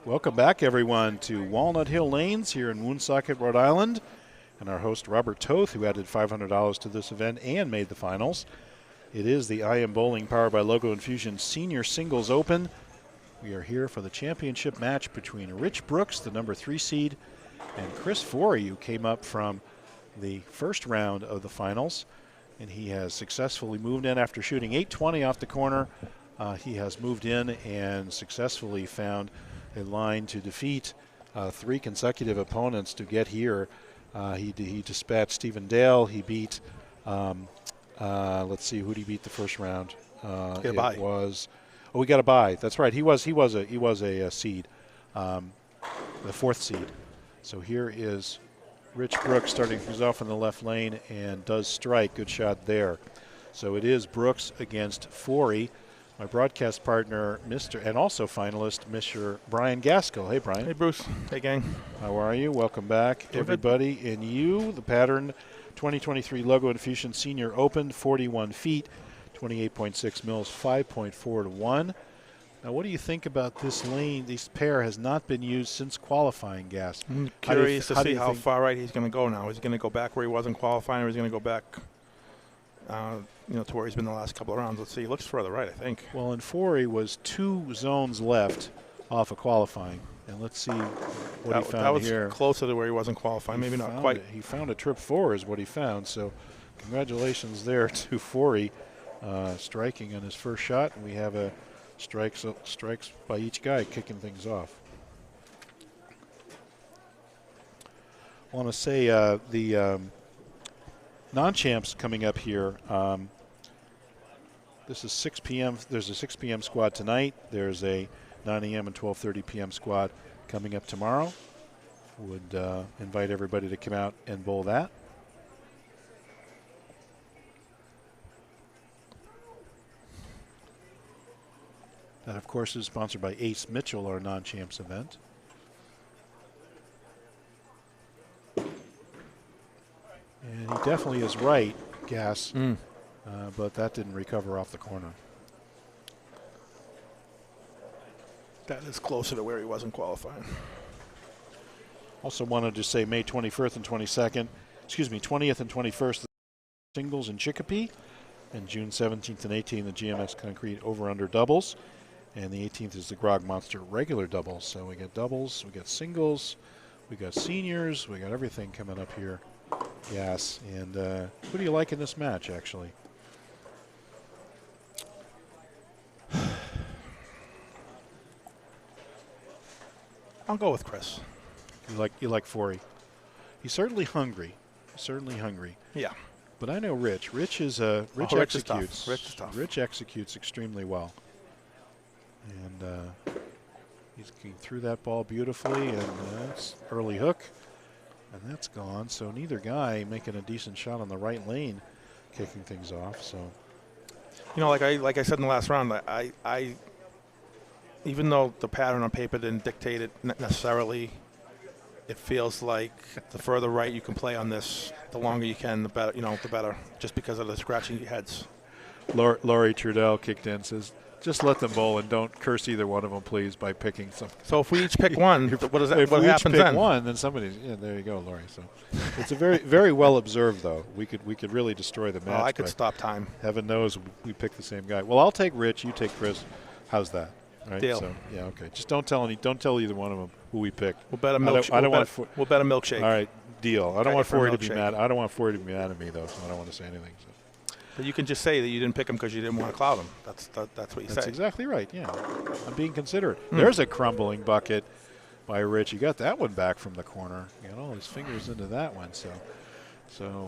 Welcome back, everyone, to Walnut Hill Lanes here in Woonsocket, Rhode Island. And our host, Robert Toth, who added $500 to this event and made the finals. It is the I Am Bowling powered by Logo Infusion Senior Singles Open. We are here for the championship match between Rich Brooks, the number 3 seed, and Chris Forry, who came up from the first round of the finals. And he has successfully moved in after shooting 820 off the corner. He has moved in and successfully found a line to defeat 3 consecutive opponents to get here. He dispatched Stephen Dale. He beat, let's see, who did he beat the first round? It was, we got a bye. That's right. He was a seed, the 4th seed. So here is Rich Brooks starting things off in the left lane and does strike. Good shot there. So it is Brooks against Forry. My broadcast partner, and also finalist, Mr. Brian Gaskell. Hey, Brian. Hey, Bruce. Hey, gang. How are you? Welcome back, everybody. And you, the pattern 2023 Logo Infusion Senior Open, 41 feet, 28.6 mils, 5.4 to 1. Now, what do you think about this lane? This pair has not been used since qualifying, Gas. I'm curious to see how far right he's going to go now. Is he going to go back where he was in qualifying, or is he going to go back to where he's been the last couple of rounds? Let's see. He looks further right, I think. Well, in Forry was 2 zones left off of qualifying. And let's see what he found here. That was closer to where he was in qualifying. Maybe not quite. He found a trip 4 is what he found. So congratulations there to Forry striking on his first shot. And we have a strikes by each guy kicking things off. I want to say the non-champs coming up here. This is 6 p.m. There's a 6 p.m. squad tonight. There's a 9 a.m. and 12:30 p.m. squad coming up tomorrow. Would invite everybody to come out and bowl that. That, of course, is sponsored by Ace Mitchell, our non-champs event. And he definitely is right, Gas, but that didn't recover off the corner. That is closer to where he was in qualifying. Also wanted to say May 21st and 20th and 21st, singles in Chicopee, and June 17th and 18th, the GMX Concrete over-under doubles. And the 18th is the Grog Monster regular doubles. So we got doubles, we got singles, we got seniors, we got everything coming up here. Yes, and who do you like in this match, actually? I'll go with Chris. You like Forry. He's certainly hungry. Yeah. But I know Rich. Rich executes. Rich is tough. Rich executes extremely well. And he threw that ball beautifully, and that's early hook, and that's gone. So neither guy making a decent shot on the right lane, kicking things off. So, like I said in the last round, I even though the pattern on paper didn't dictate it necessarily, it feels like the further right you can play on this, the longer you can, the better. The better, just because of the scratching heads. Laurie Trudell kicked in, says, just let them bowl and don't curse either one of them, please, by picking some. So if we each pick one, what happens then? If we each pick one, then somebody's. Yeah, there you go, Laurie. So it's a very, very well observed, though. We could really destroy the match. I could stop time. Heaven knows we pick the same guy. Well, I'll take Rich. You take Chris. How's that? Right? Deal. So, yeah, okay. Just don't tell either one of them who we picked. We'll bet a milkshake. We'll bet a milkshake. All right, deal. I don't want Forry to be mad. I don't want Forry to be mad at me, though, so I don't want to say anything. So. But you can just say that you didn't pick him because you didn't want to cloud him. That's what you say. That's exactly right, yeah. I'm being considerate. There's a crumbling bucket by Rich. You got that one back from the corner. He got all his fingers into that one. So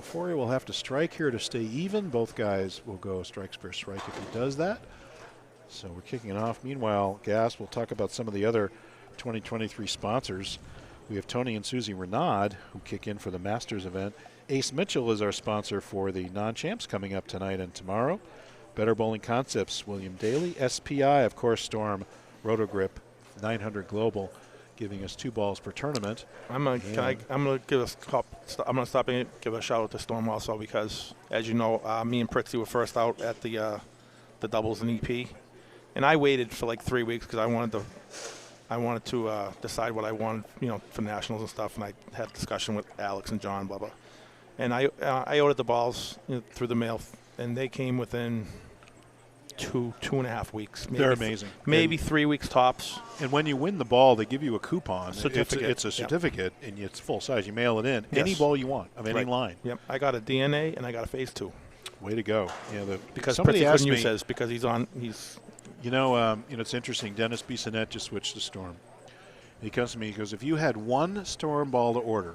Forry will have to strike here to stay even. Both guys will go strikes per strike if he does that. So we're kicking it off. Meanwhile, Gas, we'll talk about some of the other 2023 sponsors. We have Tony and Susie Renaud, who kick in for the Masters event. Ace Mitchell is our sponsor for the non-champs coming up tonight and tomorrow. Better Bowling Concepts, William Daly. SPI, of course, Storm, Rotogrip, 900 Global, giving us 2 balls per tournament. I'm gonna stop and give a shout out to Storm also, because as you know, me and Pritzy were first out at the doubles and EP, And I waited for like 3 weeks because I wanted to decide what I wanted, for nationals and stuff. And I had a discussion with Alex and John, blah blah. And I ordered the balls through the mail, and they came within 2.5 weeks. They're amazing. Maybe 3 weeks tops. And when you win the ball, they give you a coupon. Certificate. It's a certificate, and it's full size. You mail it in. Yes. Any ball you want of any line. Yep. I got a DNA and I got a phase 2. Way to go. Yeah. Because somebody asked me, says because he's. It's interesting. Dennis Bissonnette just switched to Storm. He comes to me. He goes, if you had one Storm ball to order,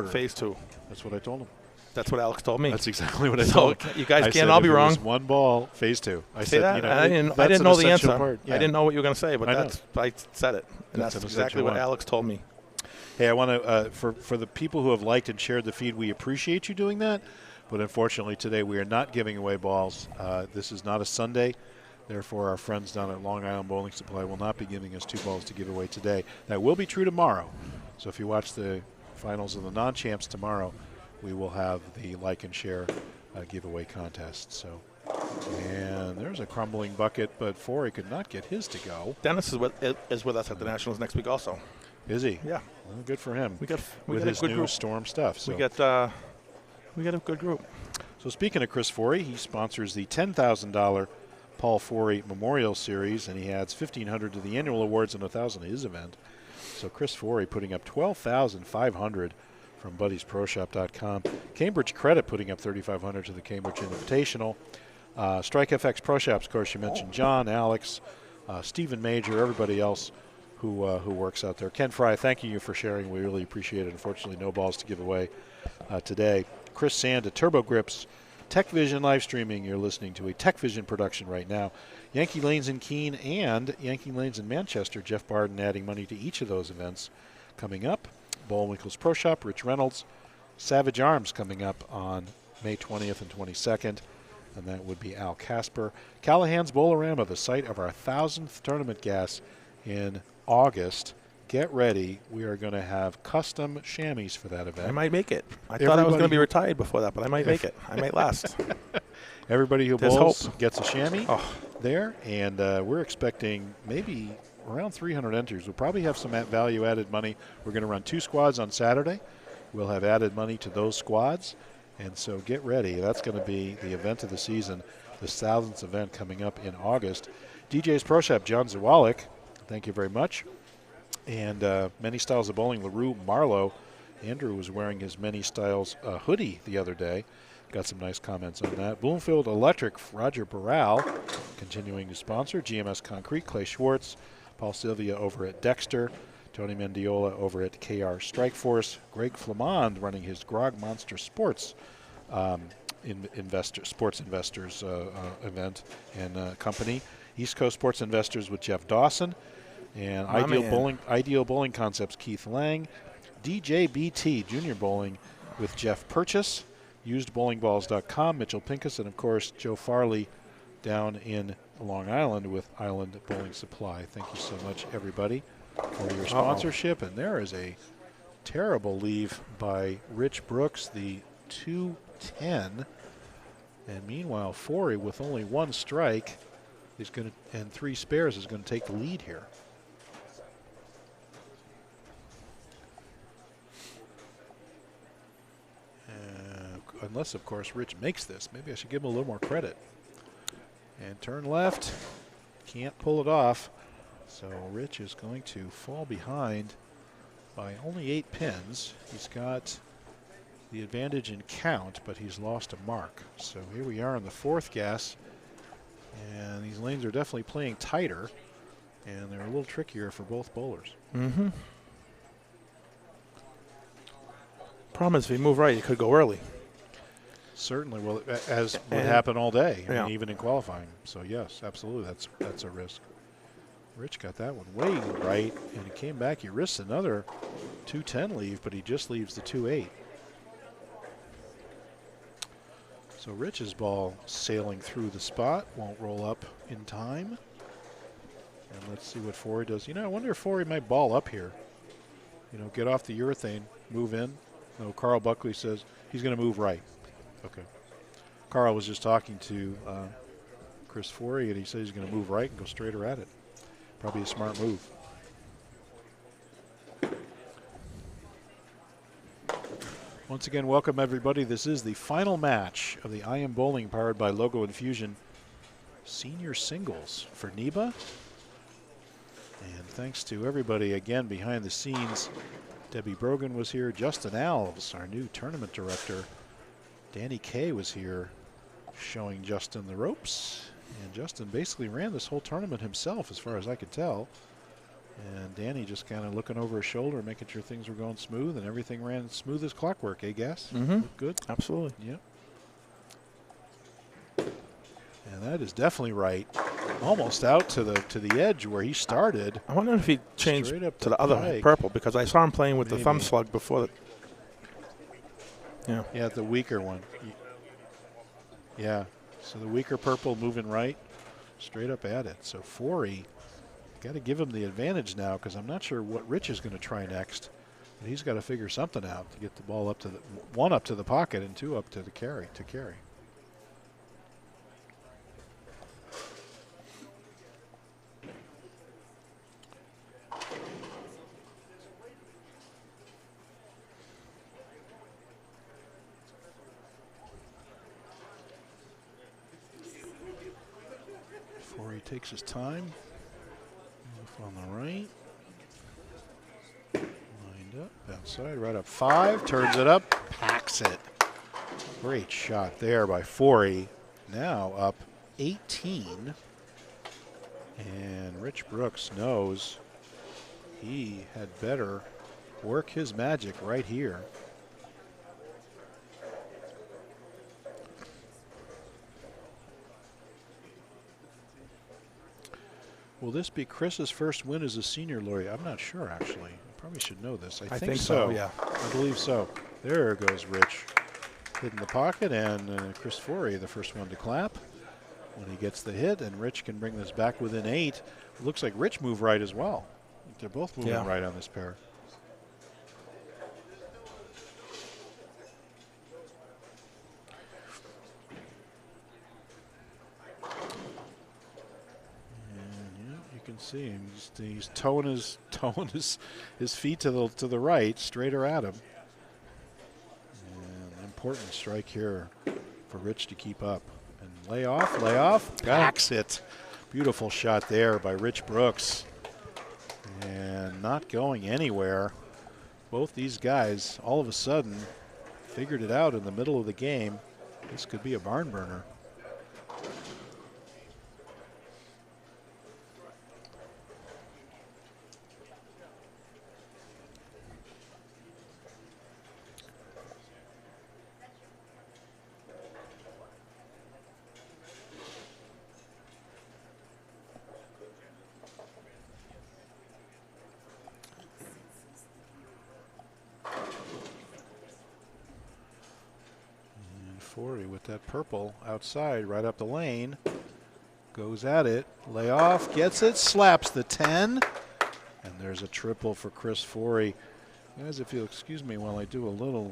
phase 2. That's what I told him. That's what Alex told me. That's exactly what I told him. You guys I can't all be wrong. It was one ball, phase 2. I say said, that? I didn't know the answer. Yeah. I didn't know what you were going to say, but I said it. And that's an exactly what Alex told me. Hey, I want to, for the people who have liked and shared the feed, we appreciate you doing that. But unfortunately, today we are not giving away balls. This is not a Sunday. Therefore, our friends down at Long Island Bowling Supply will not be giving us 2 balls to give away today. That will be true tomorrow. So if you watch the finals of the non-champs tomorrow, we will have the like and share giveaway contest. So, and there's a crumbling bucket, but Forry could not get his to go. Dennis is with us at the Nationals next week also. Is he? Yeah. Well, good for him. We got with a his good new group. Storm stuff. So. We got a good group. So speaking of Chris Forry, he sponsors the $10,000 Paul Forry Memorial Series, and he adds $1,500 to the annual awards and $1,000 to his event. So Chris Forry putting up $12,500 from BuddiesProShop.com. Cambridge Credit putting up $3,500 to the Cambridge Invitational. Strike FX Pro Shops, of course, you mentioned John, Alex, Stephen Major, everybody else who works out there. Ken Fry, thanking you for sharing. We really appreciate it. Unfortunately, no balls to give away today. Chris Sand at Turbo Grips. TechVision live streaming. You're listening to a TechVision production right now. Yankee Lanes in Keene and Yankee Lanes in Manchester. Jeff Barden adding money to each of those events coming up. Bullwinkle's Pro Shop, Rich Reynolds. Savage Arms coming up on May 20th and 22nd, and that would be Al Casper. Callahan's Bowlerama, the site of our 1,000th tournament gas in August. Get ready. We are going to have custom chamois for that event. I might make it. I thought I was going to be retired before that, but I might make it. I might last. Everybody who There's bowls hope. gets a chamois there, and we're expecting maybe around 300 entries. We'll probably have some value-added money. We're going to run 2 squads on Saturday. We'll have added money to those squads, and so get ready. That's going to be the event of the season, the 1,000th event coming up in August. DJ's Pro Shop, John Zawalik, thank you very much. And Many Styles of Bowling, LaRue Marlowe. Andrew was wearing his Many Styles hoodie the other day. Got some nice comments on that. Bloomfield Electric, Roger Burrell, continuing to sponsor. GMS Concrete, Clay Schwartz. Paul Sylvia over at Dexter. Tony Mendiola over at KR Strikeforce. Greg Flamond running his Grog Monster Sports sports investors event and company. East Coast Sports Investors with Jeff Dawson. And Ideal Bowling Concepts, Keith Lang. DJBT, Junior Bowling with Jeff Purchase. UsedBowlingBalls.com, Mitchell Pincus, and, of course, Joe Farley down in Long Island with Island Bowling Supply. Thank you so much, everybody, for your sponsorship. And there is a terrible leave by Rich Brooks, the 210. And meanwhile, Forry, with only 1 strike, is going to, and 3 spares, is going to take the lead here. Unless, of course, Rich makes this. Maybe I should give him a little more credit. And turn left. Can't pull it off. So Rich is going to fall behind by only 8 pins. He's got the advantage in count, but he's lost a mark. So here we are in the 4th gas. And these lanes are definitely playing tighter. And they're a little trickier for both bowlers. Mm-hmm. Problem is, if you move right, you could go early. Certainly, well, as would happen all day, I mean, even in qualifying. So, yes, absolutely, that's a risk. Rich got that one way right, and he came back. He risks another 210 leave, but he just leaves the 2-8. So Rich's ball sailing through the spot, won't roll up in time. And let's see what Forry does. You know, I wonder if Forry might ball up here. You know, get off the urethane, move in. No, Carl Buckley says he's going to move right. Okay. Carl was just talking to Chris Forry, and he said he's going to move right and go straighter at it. Probably a smart move. Once again, welcome everybody. This is the final match of the I Am Bowling powered by Logo Infusion Senior Singles for NEBA. And thanks to everybody again behind the scenes. Debbie Brogan was here. Justin Alves, our new tournament director. Danny Kay was here showing Justin the ropes. And Justin basically ran this whole tournament himself as far as I could tell. And Danny just kind of looking over his shoulder, making sure things were going smooth, and everything ran smooth as clockwork, eh, Gas? Mm-hmm. Good? Absolutely. Yep. And that is definitely right. Almost out to the edge where he started. I wonder if he changed Straight up to the other pike. purple, because I saw him playing with Maybe. the thumb slug before. Yeah. Yeah, the weaker one. Yeah. So the weaker purple moving right, straight up at it. So Forry, got to give him the advantage now, because I'm not sure what Rich is going to try next. But he's got to figure something out to get the ball up to the one up to the pocket and two up to the carry to carry. Forry takes his time. Off on the right. Lined up, outside, right up 5. Turns it up, packs it. Great shot there by Forry. Now up 18. And Rich Brooks knows he had better work his magic right here. Will this be Chris's first win as a senior laureate? I'm not sure, actually. I probably should know this. I think so. Yeah. I believe so. There goes Rich. Hit in the pocket, and Chris Forry, the first one to clap when he gets the hit, and Rich can bring this back within 8. It looks like Rich moved right as well. They're both moving right on this pair. See him. He's towing his feet to the right, straighter at him. And important strike here for Rich to keep up. And lay off, backs it. Beautiful shot there by Rich Brooks. And not going anywhere. Both these guys all of a sudden figured it out in the middle of the game. This could be a barn burner. Forry with that purple outside, right up the lane. Goes at it, lay off, gets it, slaps the 10. And there's a triple for Chris Forry. Guys, if you'll excuse me while I do a little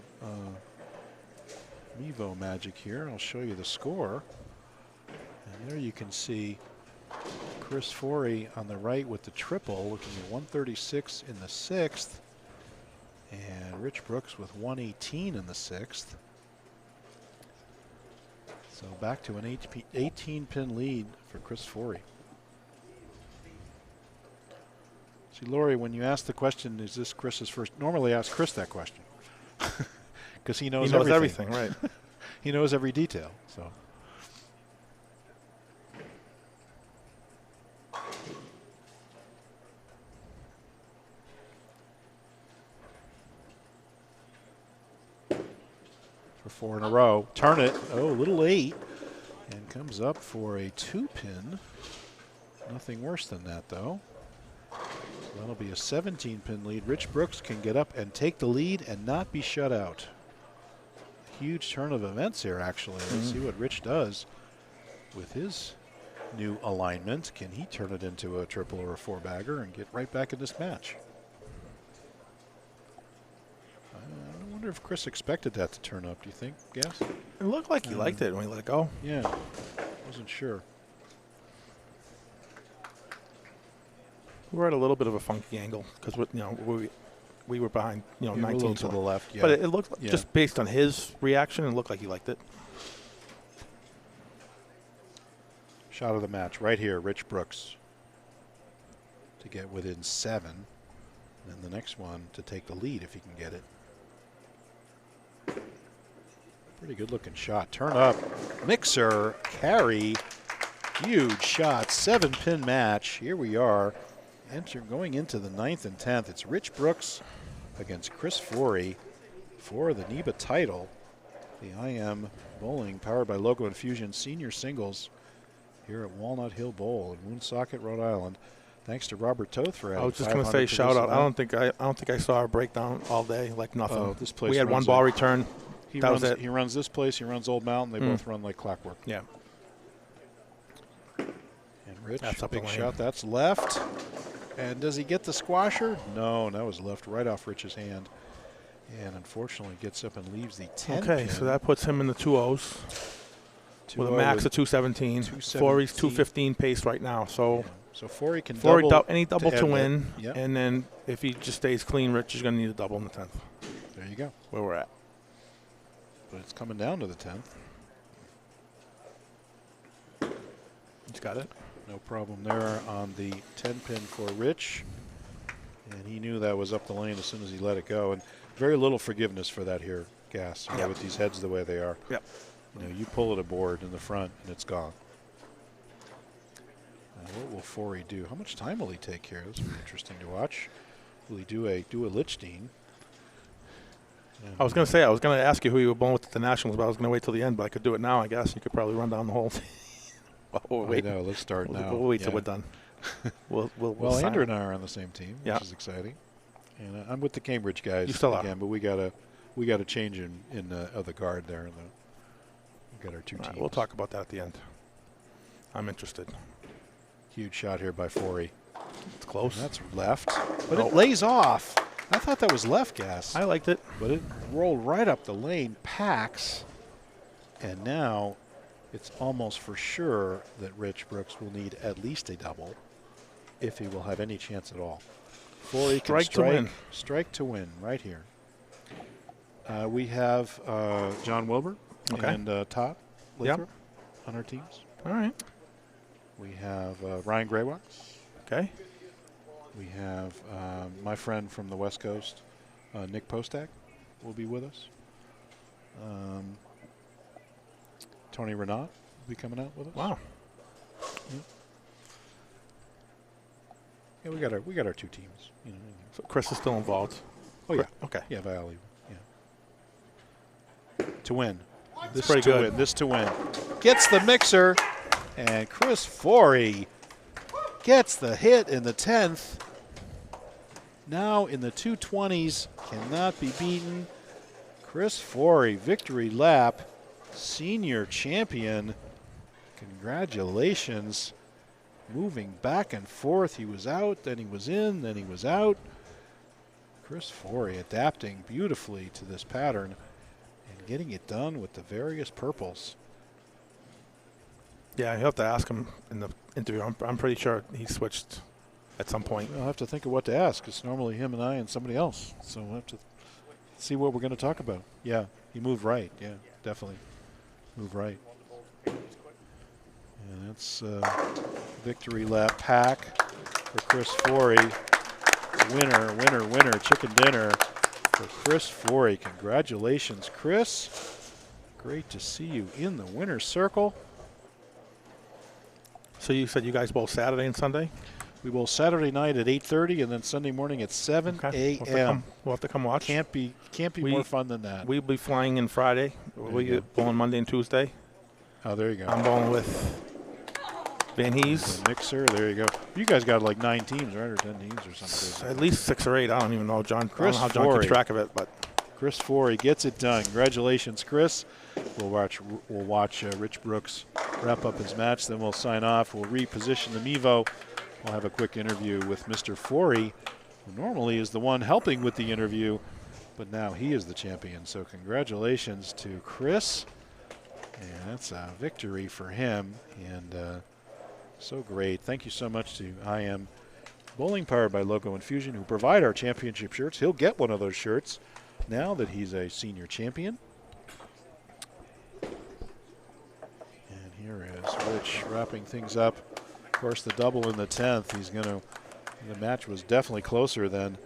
Mevo magic here, I'll show you the score. And there you can see Chris Forry on the right with the triple, looking at 136 in the 6th. And Rich Brooks with 118 in the 6th. So back to an 18-pin lead for Chris Forry. See, Lori, when you ask the question, is this Chris's first? Normally ask Chris that question. Because he knows everything, right. He knows every detail. So. For 4 in a row. Turn it. Oh, a little late. And comes up for a 2-pin. Nothing worse than that, though. So that'll be a 17-pin lead. Rich Brooks can get up and take the lead and not be shut out. Huge turn of events here, actually. Let's see what Rich does with his new alignment. Can he turn it into a triple or a 4-bagger and get right back in this match? I wonder if Chris expected that to turn up. Do you think? Yes? It looked like he liked it when he let it go. Yeah. Wasn't sure. We're at a little bit of a funky angle because we were behind, Yeah, a 19 little to the left. Yeah. But it looked like, just based on his reaction, it looked like he liked it. Shot of the match right here, Rich Brooks to get within 7. And the next one to take the lead if he can get it. Pretty good looking shot. Turn up, mixer, carry, huge shot, 7-pin match. Here we are, going into the 9th and 10th. It's Rich Brooks against Chris Forry for the NEBA title. The IM Bowling, powered by Logo Infusion Senior Singles here at Walnut Hill Bowl in Woonsocket, Rhode Island. Thanks to Robert Toth for adding. I was just going to say shout out. I don't think I saw a breakdown all day, like nothing. Oh, this place we had one ball return. He runs this place. He runs Old Mountain. They both run like clockwork. Yeah. And Rich, that's up big the shot. That's left. And does he get the squasher? No, that was left right off Rich's hand. And unfortunately gets up and leaves the 10. Okay, so that puts him in the 2-0s with a max of 217. Forry's 215 pace right now. So, so Forry can any double to win. Yep. And then if he just stays clean, Rich is going to need a double in the 10th. There you go. Where we're at. But it's coming down to the 10th. He's got it. No problem there on the 10-pin for Rich. And he knew that was up the lane as soon as he let it go. And very little forgiveness for that here, Gas, with these heads the way they are. Yep. You pull it aboard in the front, and it's gone. What will Forry do? How much time will he take here? This will be interesting to watch. Will he do a Lichtenstein? I was going to say, I was going to ask you who you were bowling with at the Nationals, but I was going to wait till the end, but I could do it now, I guess. You could probably run down the whole thing. No, let's start now. We'll wait till we're done. Well, Andrew and I are on the same team, which is exciting. And I'm with the Cambridge guys again, but we got a change in the guard there. We got our two teams. We'll talk about that at the end. I'm interested. Huge shot here by Forry. It's close. And that's left, but it lays off. I thought that was left, Gas. I liked it. But it rolled right up the lane, packs, and now it's almost for sure that Rich Brooks will need at least a double if he will have any chance at all. Forry can strike to win right here. We have John Wilbur and Todd Lathrop on our teams. All right. We have Ryan Graywax. Okay. We have my friend from the West Coast, Nick Postak, will be with us. Tony Renaud will be coming out with us. Wow. Yeah, we got our two teams. So Chris is still involved. Oh yeah. Okay. Yeah, Valley. Yeah. To win. This pretty good. This to win. Gets the mixer, and Chris Forry gets the hit in the 10th. Now in the 220s, cannot be beaten. Chris Forry, victory lap, senior champion. Congratulations. Moving back and forth. He was out, then he was in, then he was out. Chris Forry adapting beautifully to this pattern and getting it done with the various purples. Yeah, you'll have to ask him in the interview. I'm pretty sure he switched at some point. I'll have to think of what to ask. It's normally him and I and somebody else. So we'll have to see what we're going to talk about. Yeah, he moved right. Yeah, definitely. Move right. And that's victory lap pack for Chris Forry. Winner, chicken dinner for Chris Forry. Congratulations, Chris. Great to see you in the winner's circle. So you said you guys bowl Saturday and Sunday? We bowl Saturday night at 8:30 and then Sunday morning at 7 a.m. We'll have to come watch. Can't be more fun than that. We'll be flying in Friday. We'll be bowling Monday and Tuesday. Oh, there you go. I'm bowling with Van Hees. The mixer, there you go. You guys got like 9 teams, right, or 10 teams or something. At least 6 or 8. I don't even know, John. I don't know how John Forry keeps track of it, but Chris Forry gets it done. Congratulations, Chris. We'll watch Rich Brooks wrap up his match. Then we'll sign off. We'll reposition the Mevo. We'll have a quick interview with Mr. Forry, who normally is the one helping with the interview, but now he is the champion. So congratulations to Chris. And that's a victory for him. And so great. Thank you so much to IM Bowling powered by Logo Infusion, who provide our championship shirts. He'll get one of those shirts now that he's a senior champion. And here is Rich wrapping things up. Of course, the double in the 10th. He's going to, the match was definitely closer than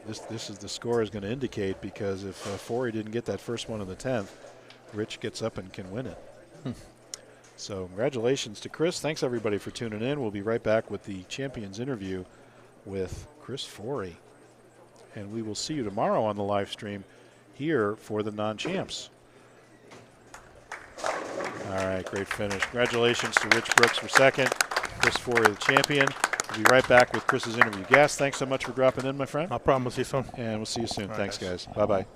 this is the score is going to indicate, because if Forry didn't get that first one in the 10th, Rich gets up and can win it. So congratulations to Chris. Thanks everybody for tuning in. We'll be right back with the champions interview with Chris Forry. And we will see you tomorrow on the live stream here for the non-champs. All right, great finish. Congratulations to Rich Brooks for second, Chris Forry the champion. We'll be right back with Chris's interview. Gas, thanks so much for dropping in, my friend. No problem. We'll see you soon. And we'll see you soon. All Thanks, right, guys. Bye-bye.